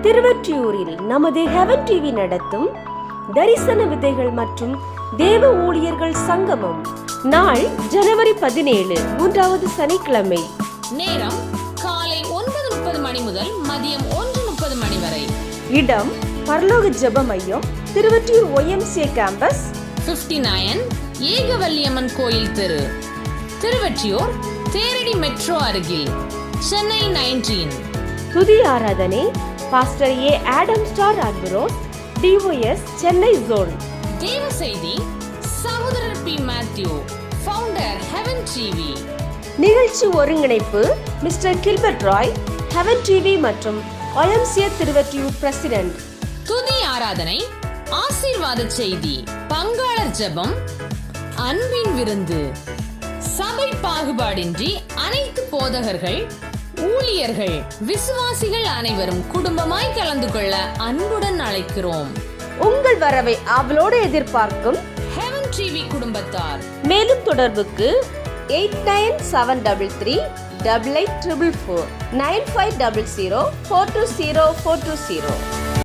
திருவொற்றியூரில் நமது heaven TV நடத்தும் தரிசன விதைகள் மற்றும் தேவ ஊழியர்கள் சங்கமம். நாள் ஜனவரி 17, 3வது சனிக்கிழமை. நேரம் காலை 9:30 மணி முதல் மதியம் 1:30 மணி வரை. இடம் பரலோக ஜெப மையம், திருவொற்றியூர் YMCA கேம்பஸ், 59 ஏகவல்லியம்மன் கோயில் தெரு, திருவொற்றியூர், தேரடி மெட்ரோ அருகில், சென்னை 19. துதி ஆராதனை pastor A. Adam star Ambrose, DOS, Chennai zone. தேவ செய்தி சகோதரர் P. Matthew, founder Heaven TV. நிகழ்ச்சி ஒருங்கிணைப்பு mister Gilbert Roy, Heaven TV மற்றும் YMCA திருவொற்றியூர் பிரசிடென்ட். துதி ஆராதனை, ஆசீர்வாத செய்தி, பங்காளர் ஜெபம், அன்பின் விருந்து. சபை பாகுபாடின்றி அனைத்து போதகர்கள், ஊழியர்கள், விசுவாசிகள் அனைவரும் குடும்பமாய் கலந்து கொள்ள அன்புடன் அழைக்கிறோம். உங்கள் வரவை ஆவலோடு எதிர்பார்க்கும் ஹெவன் டிவி குடும்பத்தார். மேலும் தொடர்புக்கு 8973388844, 9500420420.